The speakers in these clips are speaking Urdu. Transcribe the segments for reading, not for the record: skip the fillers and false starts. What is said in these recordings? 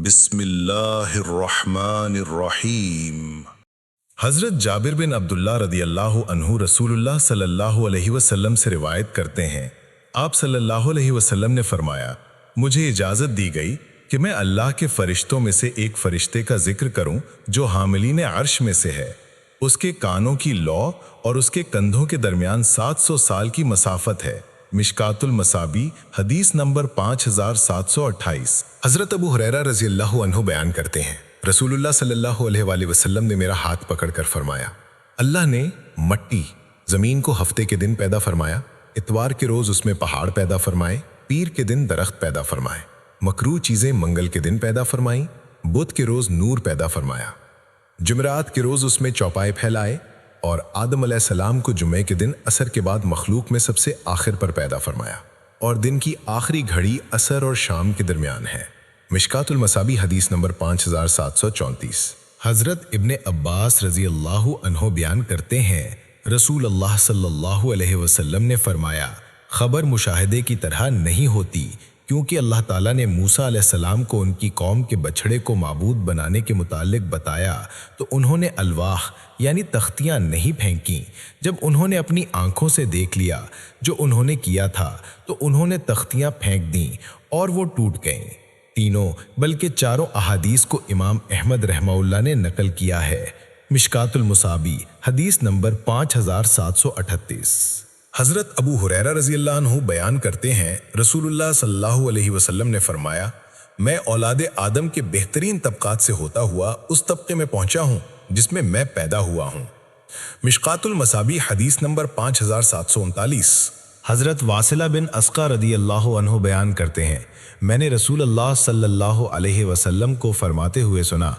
بسم اللہ الرحمن الرحیم۔ حضرت جابر بن عبداللہ رضی اللہ عنہ رسول اللہ صلی اللہ علیہ وسلم سے روایت کرتے ہیں، آپ صلی اللہ علیہ وسلم نے فرمایا، مجھے اجازت دی گئی کہ میں اللہ کے فرشتوں میں سے ایک فرشتے کا ذکر کروں جو حاملین عرش میں سے ہے۔ اس کے کانوں کی لو اور اس کے کندھوں کے درمیان 700 سال کی مسافت ہے۔ مشکات المصابی حدیث نمبر 5728۔ حضرت ابو ہریرہ رضی اللہ عنہ بیان کرتے ہیں، رسول اللہ صلی اللہ علیہ وآلہ وسلم نے میرا ہاتھ پکڑ کر فرمایا، اللہ نے مٹی زمین کو ہفتے کے دن پیدا فرمایا، اتوار کے روز اس میں پہاڑ پیدا فرمائے، پیر کے دن درخت پیدا فرمائے، مکروہ چیزیں منگل کے دن پیدا فرمائیں، بدھ کے روز نور پیدا فرمایا، جمعرات کے روز اس میں چوپائے پھیلائے، اور آدم علیہ السلام کو جمعے کے دن عصر کے بعد مخلوق میں سب سے آخر پر پیدا فرمایا، اور دن کی آخری گھڑی عصر اور شام کے درمیان ہے۔ مشکات المصابی حدیث نمبر 5734۔ حضرت ابن عباس رضی اللہ عنہ بیان کرتے ہیں، رسول اللہ صلی اللہ علیہ وسلم نے فرمایا، خبر مشاہدے کی طرح نہیں ہوتی، کیونکہ اللہ تعالیٰ نے موسیٰ علیہ السلام کو ان کی قوم کے بچھڑے کو معبود بنانے کے متعلق بتایا تو انہوں نے الواح یعنی تختیاں نہیں پھینکیں۔ جب انہوں نے اپنی آنکھوں سے دیکھ لیا جو انہوں نے کیا تھا تو انہوں نے تختیاں پھینک دیں اور وہ ٹوٹ گئیں۔ تینوں بلکہ چاروں احادیث کو امام احمد رحمہ اللہ نے نقل کیا ہے۔ مشکات المصابی حدیث نمبر 5738۔ حضرت ابو ہریرہ رضی اللہ عنہ بیان کرتے ہیں، رسول اللہ صلی اللہ علیہ وسلم نے فرمایا، میں اولاد آدم کے بہترین طبقات سے ہوتا ہوا اس طبقے میں پہنچا ہوں جس میں پیدا ہوا ہوں۔ مشکات المصابی حدیث نمبر 5739۔ حضرت واصلہ بن اسقع رضی اللہ عنہ بیان کرتے ہیں، میں نے رسول اللہ صلی اللہ علیہ وسلم کو فرماتے ہوئے سنا،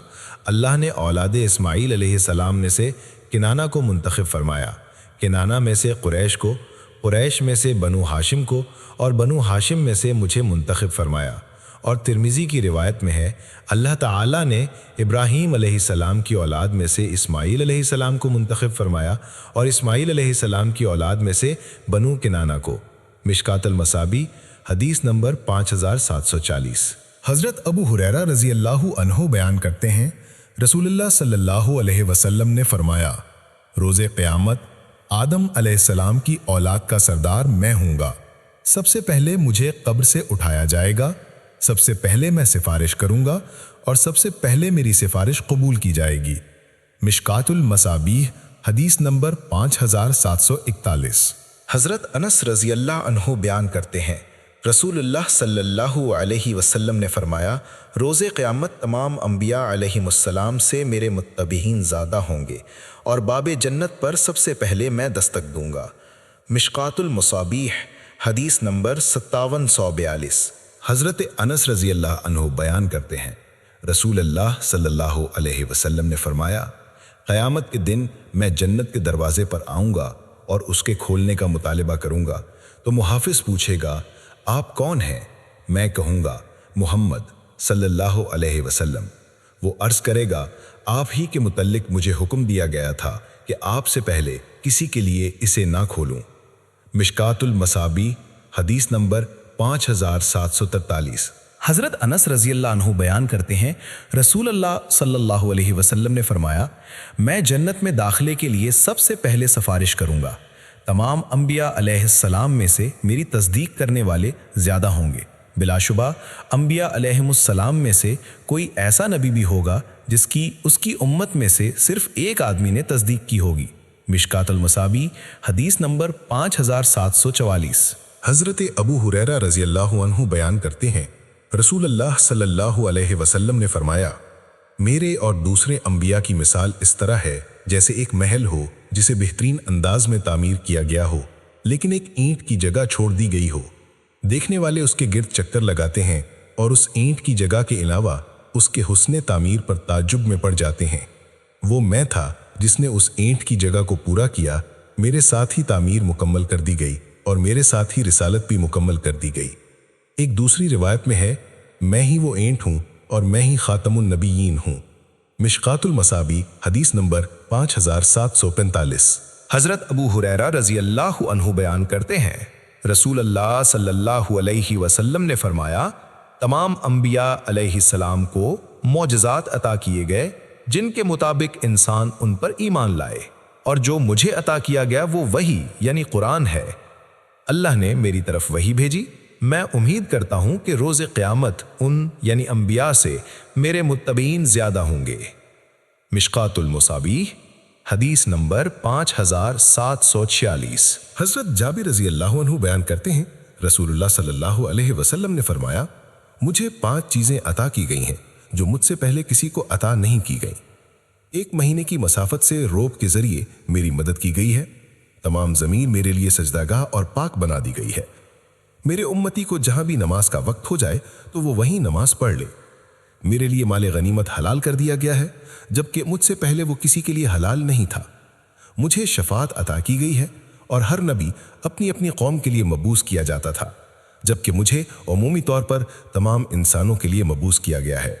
اللہ نے اولاد اسماعیل علیہ السلام میں سے کنانہ کو منتخب فرمایا، کنانہ میں سے قریش کو، قریش میں سے بنو ہاشم کو، اور بنو ہاشم میں سے مجھے منتخب فرمایا۔ اور ترمذی کی روایت میں ہے، اللہ تعالیٰ نے ابراہیم علیہ السلام کی اولاد میں سے اسماعیل علیہ السلام کو منتخب فرمایا اور اسماعیل علیہ السلام کی اولاد میں سے بنو کنانہ کو۔ مشکات المصابی حدیث نمبر 5740۔ حضرت ابو ہریرہ رضی اللہ عنہ بیان کرتے ہیں، رسول اللہ صلی اللہ علیہ وسلم نے فرمایا، روز قیامت آدم علیہ السلام کی اولاد کا سردار میں ہوں گا، سب سے پہلے مجھے قبر سے اٹھایا جائے گا، سب سے پہلے میں سفارش کروں گا اور سب سے پہلے میری سفارش قبول کی جائے گی۔ مشکات المصابیح حدیث نمبر 5741۔ حضرت انس رضی اللہ عنہ بیان کرتے ہیں، رسول اللہ صلی اللہ علیہ وسلم نے فرمایا، روز قیامت تمام انبیاء علیہم السلام سے میرے متبعین زیادہ ہوں گے اور باب جنت پر سب سے پہلے میں دستک دوں گا۔ مشکات المصابیح حدیث نمبر 5742۔ حضرت انس رضی اللہ عنہ بیان کرتے ہیں، رسول اللہ صلی اللہ علیہ وسلم نے فرمایا، قیامت کے دن میں جنت کے دروازے پر آؤں گا اور اس کے کھولنے کا مطالبہ کروں گا تو محافظ پوچھے گا، آپ کون ہیں؟ میں کہوں گا، محمد صلی اللہ علیہ وسلم۔ وہ عرض کرے گا، آپ ہی کے متعلق مجھے حکم دیا گیا تھا کہ آپ سے پہلے کسی کے لیے اسے نہ کھولوں۔ مشکات المصابی حدیث نمبر 5743۔ حضرت انس رضی اللہ عنہ بیان کرتے ہیں، رسول اللہ صلی اللہ علیہ وسلم نے فرمایا، میں جنت میں داخلے کے لیے سب سے پہلے سفارش کروں گا، تمام انبیاء علیہ السلام میں سے میری تصدیق کرنے والے زیادہ ہوں گے، بلا شبہ انبیاء علیہم السلام میں سے کوئی ایسا نبی بھی ہوگا جس کی اس کی امت میں سے صرف ایک آدمی نے تصدیق کی ہوگی۔ مشکات المصابی حدیث نمبر 5744۔ حضرت ابو ہریرہ رضی اللہ عنہ بیان کرتے ہیں، رسول اللہ صلی اللہ علیہ وسلم نے فرمایا، میرے اور دوسرے انبیاء کی مثال اس طرح ہے جیسے ایک محل ہو جسے بہترین انداز میں تعمیر کیا گیا ہو لیکن ایک اینٹ کی جگہ چھوڑ دی گئی ہو، دیکھنے والے اس کے گرد چکر لگاتے ہیں اور اس اینٹ کی جگہ کے علاوہ اس کے حسن تعمیر پر تعجب میں پڑ جاتے ہیں۔ وہ میں تھا جس نے اس اینٹ کی جگہ کو پورا کیا، میرے ساتھ ہی تعمیر مکمل کر دی گئی اور میرے ساتھ ہی رسالت بھی مکمل کر دی گئی۔ ایک دوسری روایت میں ہے، میں ہی وہ اینٹ ہوں اور میں ہی خاتم النبیین ہوں۔ مشکات المصابی حدیث نمبر 5745۔ حضرت ابو ہریرہ رضی اللہ عنہ بیان کرتے ہیں، رسول اللہ صلی اللہ علیہ وسلم نے فرمایا، تمام انبیاء علیہ السلام کو معجزات عطا کیے گئے جن کے مطابق انسان ان پر ایمان لائے، اور جو مجھے عطا کیا گیا وہ وحی یعنی قرآن ہے۔ اللہ نے میری طرف وحی بھیجی، میں امید کرتا ہوں کہ روز قیامت ان یعنی انبیاء سے میرے متبعین زیادہ ہوں گے۔ مشکات المصابیح حدیث نمبر 5746۔ حضرت جابر رضی اللہ عنہ بیان کرتے ہیں، رسول اللہ صلی اللہ علیہ وسلم نے فرمایا، مجھے 5 چیزیں عطا کی گئی ہیں جو مجھ سے پہلے کسی کو عطا نہیں کی گئیں۔ 1 مہینے کی مسافت سے روب کے ذریعے میری مدد کی گئی ہے، تمام زمین میرے لیے سجدہ گاہ اور پاک بنا دی گئی ہے، میرے امتی کو جہاں بھی نماز کا وقت ہو جائے تو وہ وہیں نماز پڑھ لے، میرے لیے مال غنیمت حلال کر دیا گیا ہے جبکہ مجھ سے پہلے وہ کسی کے لیے حلال نہیں تھا، مجھے شفاعت عطا کی گئی ہے اور ہر نبی اپنی اپنی قوم کے لیے مبعوث کیا جاتا تھا جبکہ مجھے عمومی طور پر تمام انسانوں کے لیے مبعوث کیا گیا ہے۔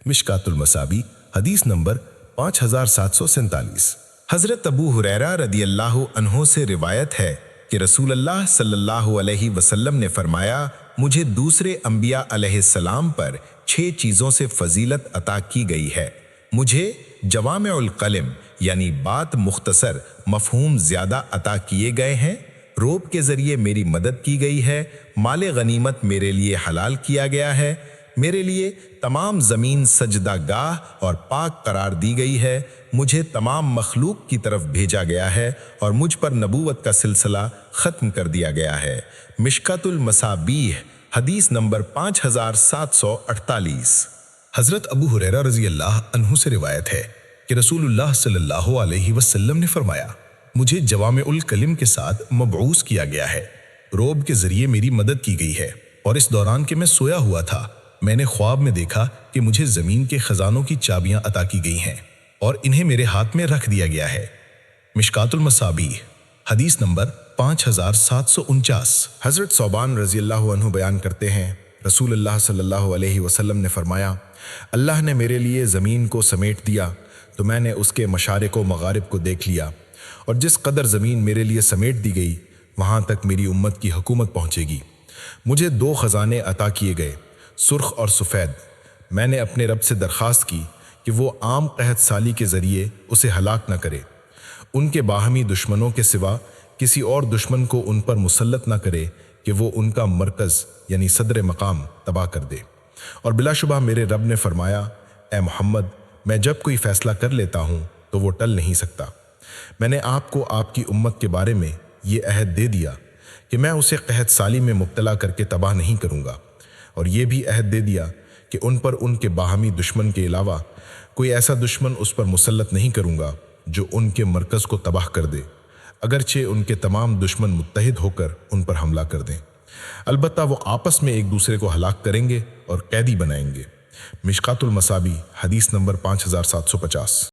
مشکات المصابیح حدیث نمبر 5747۔ حضرت ابو ہریرہ رضی اللہ عنہ سے روایت ہے کہ رسول اللہ صلی اللہ علیہ وسلم نے فرمایا، مجھے دوسرے انبیاء علیہ السلام پر 6 چیزوں سے فضیلت عطا کی گئی ہے۔ مجھے جوامع القلم یعنی بات مختصر مفہوم زیادہ عطا کیے گئے ہیں، روب کے ذریعے میری مدد کی گئی ہے، مال غنیمت میرے لیے حلال کیا گیا ہے، میرے لیے تمام زمین سجدہ گاہ اور پاک قرار دی گئی ہے، مجھے تمام مخلوق کی طرف بھیجا گیا ہے اور مجھ پر نبوت کا سلسلہ ختم کر دیا گیا ہے۔ مشکات المصابیح حدیث نمبر 5748۔ حضرت ابو ہریرہ رضی اللہ عنہ سے روایت ہے کہ رسول اللہ صلی اللہ علیہ وسلم نے فرمایا، مجھے جوامع الکلم کے ساتھ مبعوث کیا گیا ہے، روب کے ذریعے میری مدد کی گئی ہے، اور اس دوران کہ میں سویا ہوا تھا میں نے خواب میں دیکھا کہ مجھے زمین کے خزانوں کی چابیاں عطا کی گئی ہیں اور انہیں میرے ہاتھ میں رکھ دیا گیا ہے۔ مشکات المصابیح حدیث نمبر 5749۔ حضرت ثوبان رضی اللہ عنہ بیان کرتے ہیں، رسول اللہ صلی اللہ علیہ وسلم نے فرمایا، اللہ نے میرے لیے زمین کو سمیٹ دیا تو میں نے اس کے مشارق و مغارب کو دیکھ لیا، اور جس قدر زمین میرے لیے سمیٹ دی گئی وہاں تک میری امت کی حکومت پہنچے گی۔ مجھے 2 خزانے عطا کیے گئے، سرخ اور سفید۔ میں نے اپنے رب سے درخواست کی کہ وہ عام قحط سالی کے ذریعے اسے ہلاک نہ کرے، ان کے باہمی دشمنوں کے سوا کسی اور دشمن کو ان پر مسلط نہ کرے کہ وہ ان کا مرکز یعنی صدر مقام تباہ کر دے۔ اور بلا شبہ میرے رب نے فرمایا، اے محمد، میں جب کوئی فیصلہ کر لیتا ہوں تو وہ ٹل نہیں سکتا۔ میں نے آپ کو آپ کی امت کے بارے میں یہ عہد دے دیا کہ میں اسے قحط سالی میں مبتلا کر کے تباہ نہیں کروں گا، اور یہ بھی عہد دے دیا کہ ان پر ان کے باہمی دشمن کے علاوہ کوئی ایسا دشمن اس پر مسلط نہیں کروں گا جو ان کے مرکز کو تباہ کر دے، اگرچہ ان کے تمام دشمن متحد ہو کر ان پر حملہ کر دیں، البتہ وہ آپس میں ایک دوسرے کو ہلاک کریں گے اور قیدی بنائیں گے۔ مشکات المصابیح حدیث نمبر 5750۔